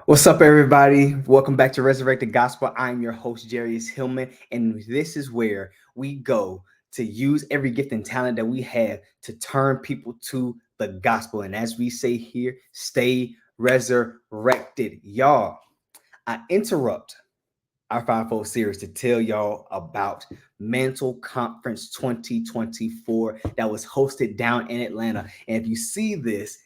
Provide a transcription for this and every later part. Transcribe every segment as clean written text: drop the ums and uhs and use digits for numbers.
What's up, everybody? Welcome back to Resurrected Gospel. I'm your host, Jarius Hillman, and this is where we go to use every gift and talent that we have to turn people to the gospel. And as we say here, stay resurrected. Y'all, I interrupt our fivefold series to tell y'all about Mantle Conference 2024 that was hosted down in Atlanta. And if you see this,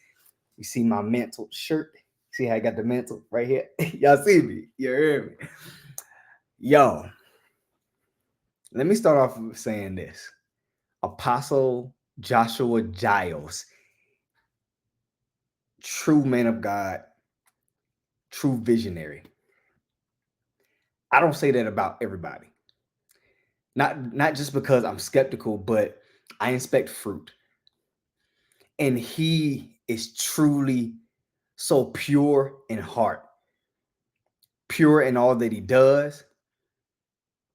you see my mantle shirt. See how I got the mantle right here? Y'all see me? You hear me? Yo, let me start off with saying this. Apostle Joshua Giles, true man of God, true visionary. I don't say that about everybody. Not just because I'm skeptical, but I inspect fruit. And he is truly so pure in heart, pure in all that he does,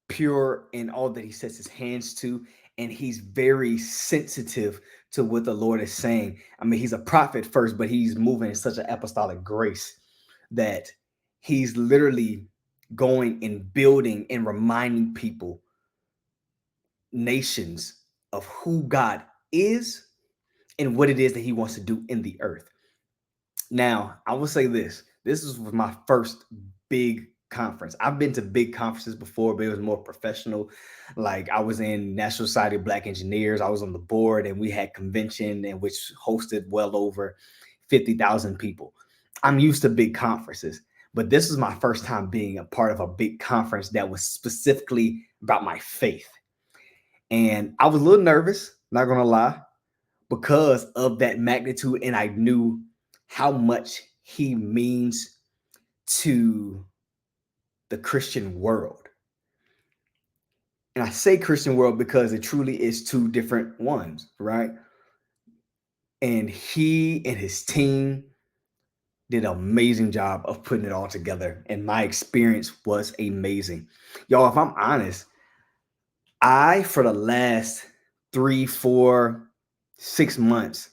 pure in all that he sets his hands to, and he's very sensitive to what the Lord is saying. I mean, he's a prophet first, but he's moving in such an apostolic grace that he's literally going and building and reminding people, nations, of who God is and what it is that he wants to do in the earth. Now, I will say this. This is my first big conference. I've been to big conferences before, but it was more professional. Like I was in National Society of Black Engineers. I was on the board and we had convention and which hosted well over 50,000 people. I'm used to big conferences, but this is my first time being a part of a big conference that was specifically about my faith. And I was a little nervous, not gonna lie, because of that magnitude. And I knew how much he means to the Christian world. And I say Christian world because it truly is two different ones, right? And he and his team did an amazing job of putting it all together. And my experience was amazing. Y'all, if I'm honest, for the last 3, 4, 6 months,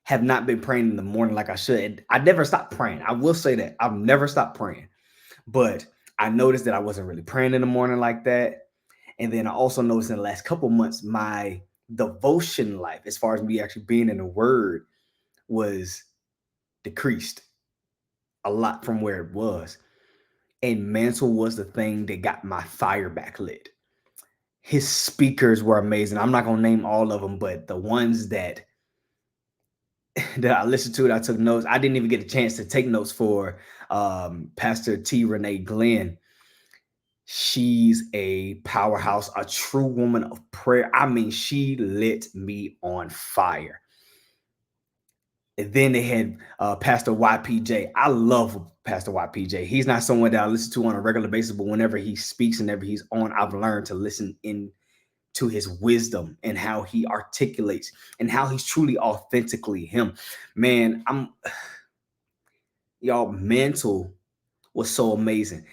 have not been praying in the morning like I should. I never stopped praying. I will say that. I've never stopped praying. But I noticed that I wasn't really praying in the morning like that. And then I also noticed in the last couple months, my devotion life, as far as me actually being in the word, was decreased a lot from where it was. And Mantle was the thing that got my fire back lit. His speakers were amazing. I'm not going to name all of them, but the ones that I listened to it, I took notes. I didn't even get a chance to take notes for Pastor T. Renee Glenn. She's a powerhouse, a true woman of prayer. I mean, she lit me on fire. And then they had Pastor YPJ. I love Pastor YPJ. He's not someone that I listen to on a regular basis, but whenever he speaks and whenever he's on, I've learned to listen in to his wisdom and how he articulates and how he's truly authentically him. Man, y'all, Mantle was so amazing.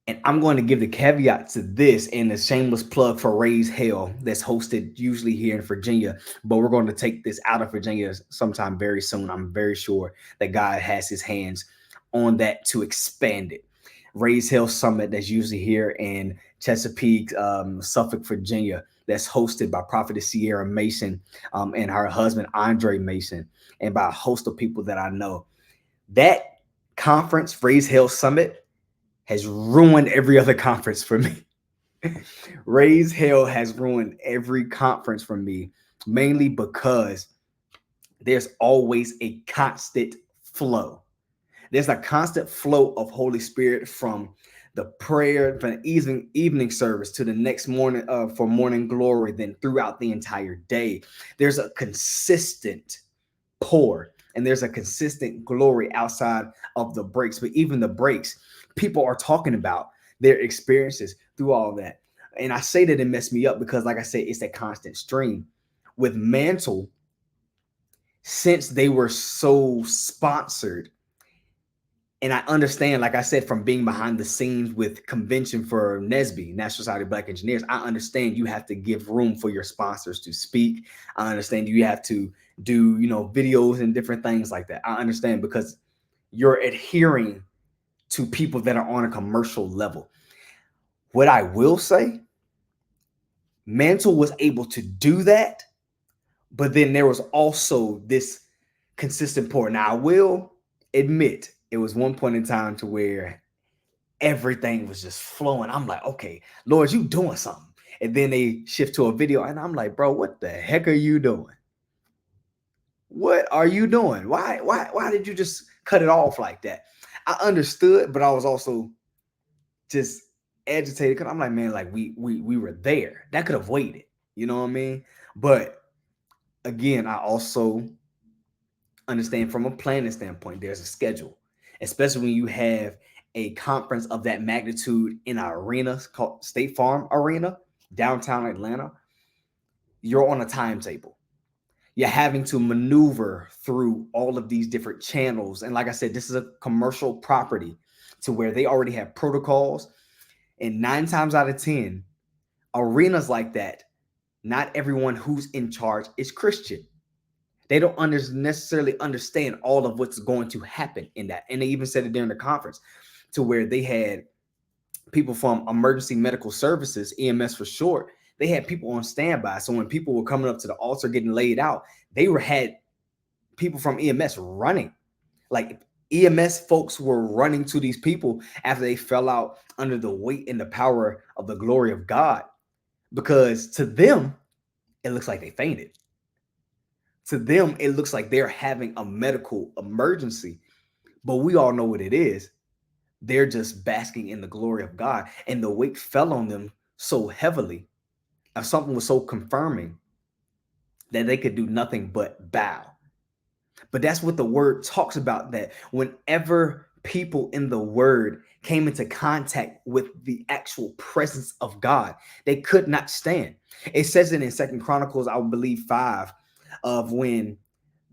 And I'm going to give the caveat to this and a shameless plug for Raise Hell that's hosted usually here in Virginia. But we're going to take this out of Virginia sometime very soon. I'm very sure that God has his hands on that to expand it. Raise Hell Summit that's usually here in Chesapeake, Suffolk, Virginia, that's hosted by Prophetess Sierra Mason and her husband, Andre Mason, and by a host of people that I know. That conference, Raise Hell Summit, has ruined every other conference for me. Raise Hell has ruined every conference for me, mainly because there's always a constant flow. There's a constant flow of Holy Spirit from the prayer, from the evening service to the next morning for morning glory, then throughout the entire day. There's a consistent pour and there's a consistent glory outside of the breaks. But even the breaks, people are talking about their experiences through all that. And I say that it messed me up because, like I said, it's a constant stream. With Mantle, since they were so sponsored, and I understand, like I said, from being behind the scenes with convention for NSBE, National Society of Black Engineers, I understand you have to give room for your sponsors to speak. I understand you have to do, videos and different things like that. I understand because you're adhering to people that are on a commercial level. What I will say, Mantle was able to do that, but then there was also this consistent pour. Now, I will admit it was one point in time to where everything was just flowing. I'm like, okay, Lord, you doing something. And then they shift to a video, and I'm like, bro, what the heck are you doing? What are you doing? Why did you just cut it off like that? I understood, but I was also just agitated because I'm like, man, like we were there. That could have waited. You know what I mean? But again, I also understand from a planning standpoint, there's a schedule, especially when you have a conference of that magnitude in an arena called State Farm Arena, downtown Atlanta. You're on a timetable. You're having to maneuver through all of these different channels. And like I said, this is a commercial property to where they already have protocols. And 9 times out of 10, arenas like that, not everyone who's in charge is Christian. They don't necessarily understand all of what's going to happen in that. And they even said it during the conference to where they had people from emergency medical services, EMS for short. They had people on standby. So when people were coming up to the altar getting laid out, had people from EMS running. Like EMS folks were running to these people after they fell out under the weight and the power of the glory of God. Because to them, it looks like they fainted. To them, it looks like they're having a medical emergency. But we all know what it is. They're just basking in the glory of God. And the weight fell on them so heavily. And something was so confirming that they could do nothing but bow. But that's what the word talks about, that whenever people in the word came into contact with the actual presence of God, they could not stand. It says it in Second Chronicles, I believe 5, of when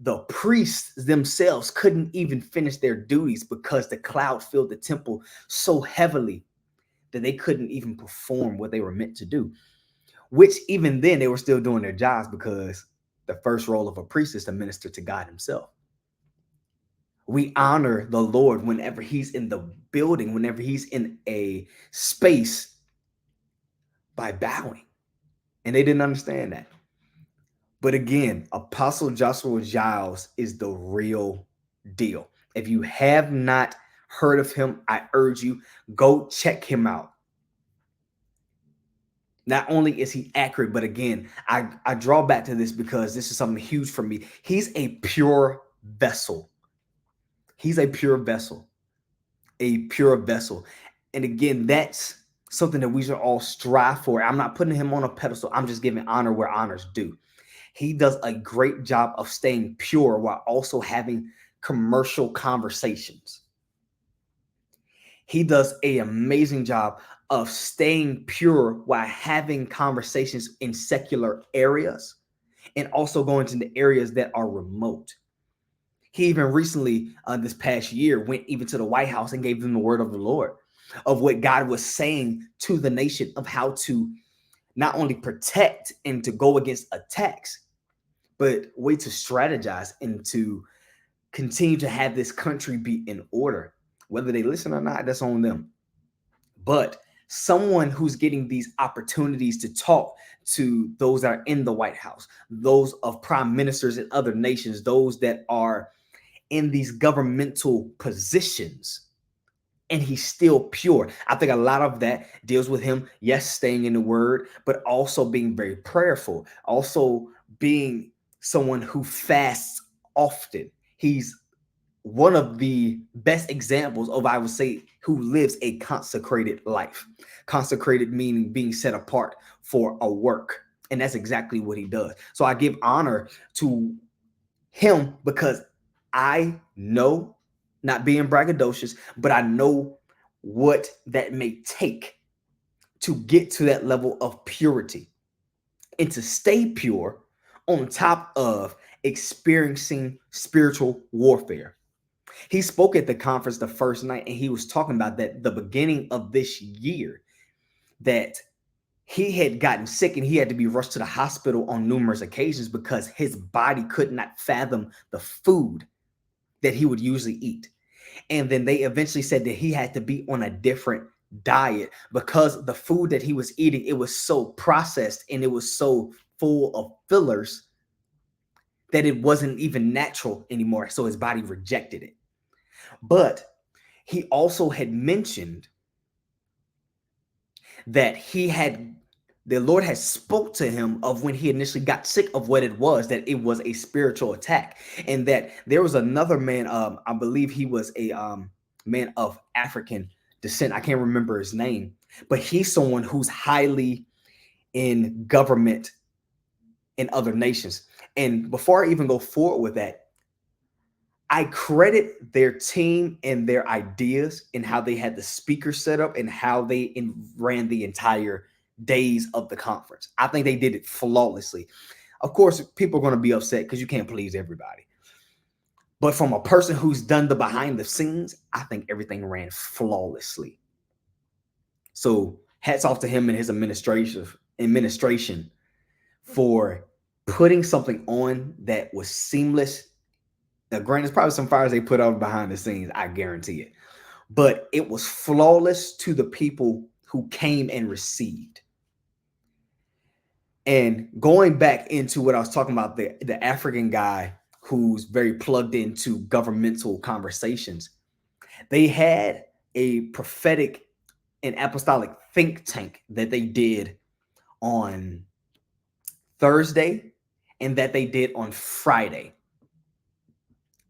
the priests themselves couldn't even finish their duties because the cloud filled the temple so heavily that they couldn't even perform what they were meant to do. Which even then they were still doing their jobs, because the first role of a priest is to minister to God himself. We honor the Lord whenever he's in the building, whenever he's in a space, by bowing. And they didn't understand that. But again, Apostle Joshua Giles is the real deal. If you have not heard of him, I urge you, go check him out. Not only is he accurate, but again, I draw back to this because this is something huge for me. He's a pure vessel. He's a pure vessel. A pure vessel. And again, that's something that we should all strive for. I'm not putting him on a pedestal. I'm just giving honor where honor's due. He does a great job of staying pure while also having commercial conversations. He does an amazing job of staying pure while having conversations in secular areas and also going to the areas that are remote. He even recently, this past year, went even to the White House and gave them the word of the Lord, of what God was saying to the nation, of how to not only protect and to go against attacks, but way to strategize and to continue to have this country be in order. Whether they listen or not, that's on them. But someone who's getting these opportunities to talk to those that are in the White House, those of prime ministers in other nations, those that are in these governmental positions, and he's still pure. I think a lot of that deals with him, yes, staying in the word, but also being very prayerful, also being someone who fasts often. He's one of the best examples of, I would say, who lives a consecrated life. Consecrated meaning being set apart for a work. And that's exactly what he does. So I give honor to him because I know, not being braggadocious, but I know what that may take to get to that level of purity and to stay pure on top of experiencing spiritual warfare. He spoke at the conference the first night, and he was talking about that the beginning of this year, that he had gotten sick and he had to be rushed to the hospital on numerous occasions because his body could not fathom the food that he would usually eat. And then they eventually said that he had to be on a different diet because the food that he was eating, it was so processed and it was so full of fillers that it wasn't even natural anymore. So his body rejected it. But he also had mentioned that the Lord had spoke to him of when he initially got sick of what it was, that it was a spiritual attack, and that there was another man, I believe he was a man of African descent. I can't remember his name, but he's someone who's highly in government in other nations. And before I even go forward with that, I credit their team and their ideas and how they had the speaker set up and how they ran the entire days of the conference. I think they did it flawlessly. Of course, people are going to be upset because you can't please everybody. But from a person who's done the behind the scenes, I think everything ran flawlessly. So hats off to him and his administration for putting something on that was seamless. Now, granted, there's probably some fires they put on behind the scenes, I guarantee it. But it was flawless to the people who came and received. And going back into what I was talking about, the African guy who's very plugged into governmental conversations, they had a prophetic and apostolic think tank that they did on Thursday and that they did on Friday.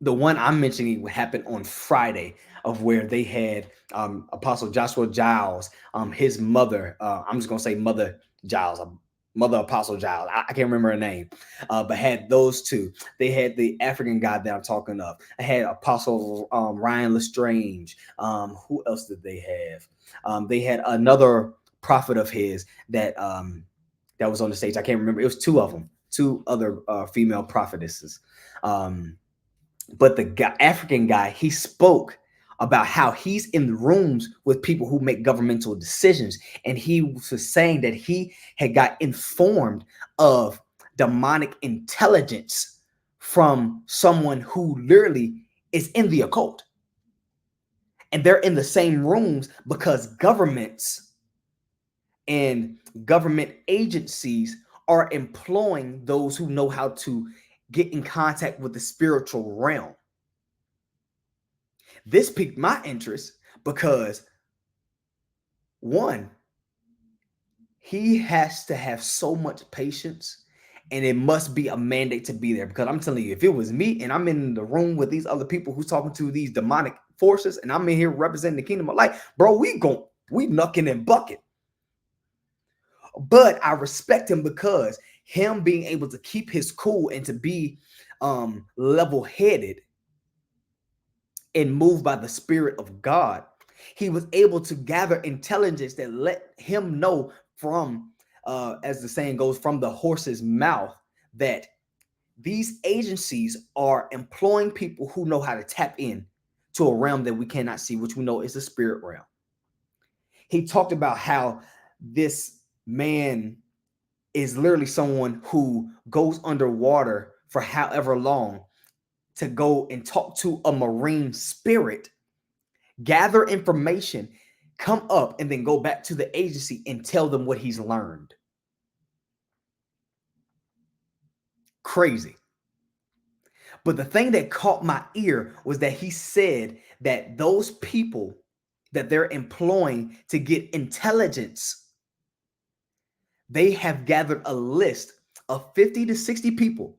The one I'm mentioning happened on Friday, of where they had Apostle Joshua Giles, his mother. I'm just gonna say Mother Giles, Mother Apostle Giles. I can't remember her name, but had those two. They had the African guy that I'm talking of. I had Apostle Ryan Lestrange. Who else did they have? They had another prophet of his that was on the stage. I can't remember. It was two of them, two other female prophetesses. But the African guy, he spoke about how he's in the rooms with people who make governmental decisions. And he was saying that he had got informed of demonic intelligence from someone who literally is in the occult. And they're in the same rooms because governments and government agencies are employing those who know how to get in contact with the spiritual realm. This piqued my interest because, one, he has to have so much patience, and it must be a mandate to be there. Because I'm telling you, if it was me and I'm in the room with these other people who's talking to these demonic forces, and I'm in here representing the kingdom of light, bro, we knucking and bucking. But I respect him because him being able to keep his cool and to be level-headed and moved by the Spirit of God, he was able to gather intelligence that let him know from, as the saying goes, from the horse's mouth, that these agencies are employing people who know how to tap in to a realm that we cannot see, which we know is the spirit realm. He talked about how this man is literally someone who goes underwater for however long to go and talk to a marine spirit, gather information, come up, and then go back to the agency and tell them what he's learned. Crazy. But the thing that caught my ear was that he said that those people that they're employing to get intelligence, they have gathered a list of 50 to 60 people.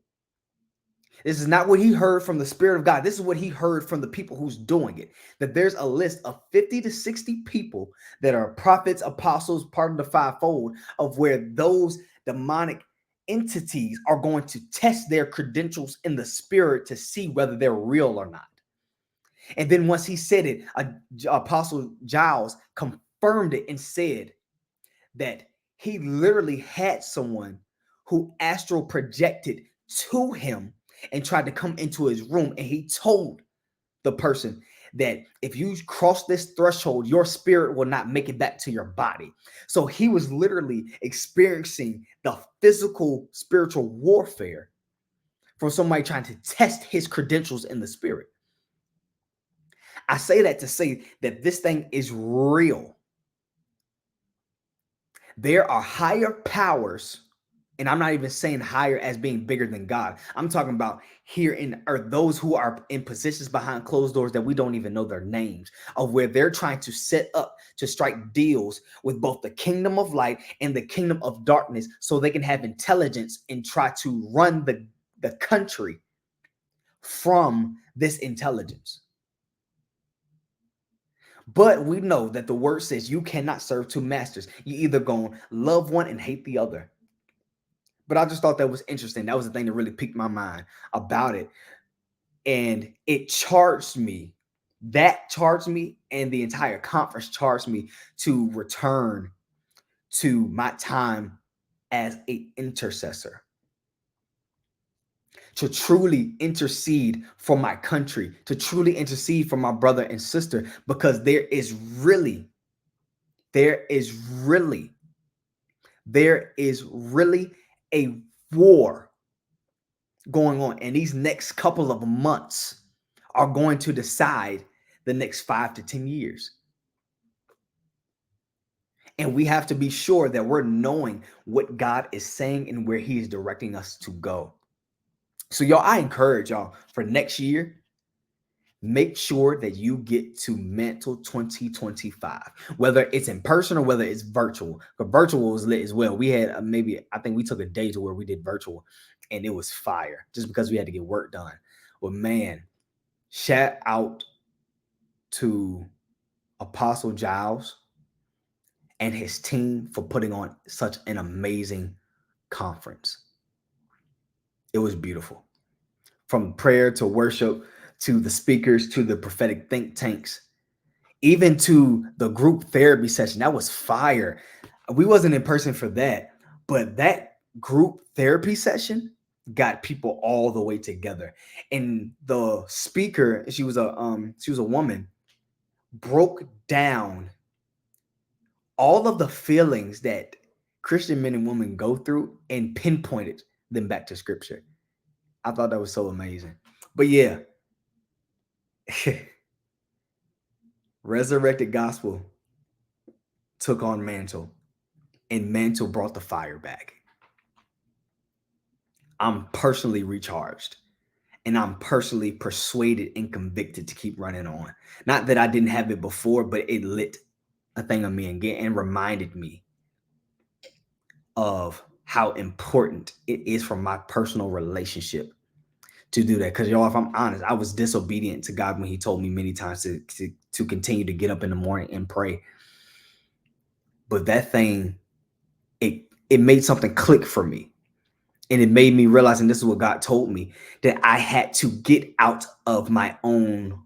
This is not what he heard from the Spirit of God. This is what he heard from the people who's doing it. That there's a list of 50 to 60 people that are prophets, apostles, part of the fivefold, of where those demonic entities are going to test their credentials in the spirit to see whether they're real or not. And then once he said it, Apostle Giles confirmed it and said that he literally had someone who astral projected to him and tried to come into his room, and he told the person that if you cross this threshold, your spirit will not make it back to your body. So he was literally experiencing the physical spiritual warfare from somebody trying to test his credentials in the spirit. I say that to say that this thing is real. There are higher powers, and I'm not even saying higher as being bigger than God. I'm talking about here in earth, those who are in positions behind closed doors that we don't even know their names, of where they're trying to set up to strike deals with both the kingdom of light and the kingdom of darkness so they can have intelligence and try to run the country from this intelligence. But we know that the word says you cannot serve two masters. You either gonna love one and hate the other. But I just thought that was interesting. That was the thing that really piqued my mind about it. And it charged me. That charged me, and the entire conference charged me to return to my time as an intercessor, to truly intercede for my country, to truly intercede for my brother and sister, because there is really, there is really a war going on. And these next couple of months are going to decide the next 5 to 10 years. And we have to be sure that we're knowing what God is saying and where He is directing us to go. So, y'all, I encourage y'all for next year, make sure that you get to Mantle 2025, whether it's in person or whether it's virtual. But virtual was lit as well. We had I think we took a day to where we did virtual, and it was fire just because we had to get work done. Well, man, shout out to Apostle Giles and his team for putting on such an amazing conference. It was beautiful. From prayer to worship to the speakers to the prophetic think tanks, even to the group therapy session. That was fire. We wasn't in person for that, but that group therapy session got people all the way together. And the speaker, she was a woman, broke down all of the feelings that Christian men and women go through and pinpointed them back to scripture. I thought that was so amazing. But yeah, Resurrected Gospel took on Mantle, and Mantle brought the fire back. I'm personally recharged, and I'm personally persuaded and convicted to keep running on. Not that I didn't have it before, but it lit a thing on me again and reminded me of how important it is for my personal relationship to do that. Because, y'all, if I'm honest, I was disobedient to God when He told me many times to continue to get up in the morning and pray. But that thing, it made something click for me. And it made me realize, and this is what God told me, that I had to get out of my own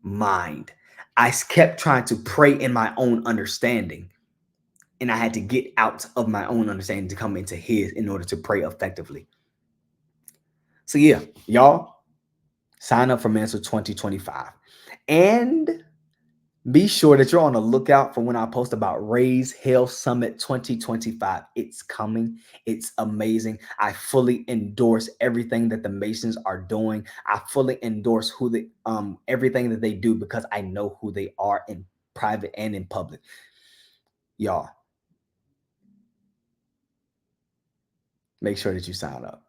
mind. I kept trying to pray in my own understanding, and I had to get out of my own understanding to come into His in order to pray effectively. So yeah, y'all, sign up for Mantle 2025. And be sure that you're on the lookout for when I post about Raise Hell Summit 2025. It's coming. It's amazing. I fully endorse everything that the Masons are doing. I fully endorse everything that they do because I know who they are in private and in public. Y'all, make sure that you sign up.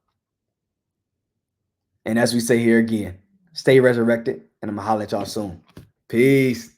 And as we say here again, stay resurrected, and I'm gonna holler at y'all soon. Peace.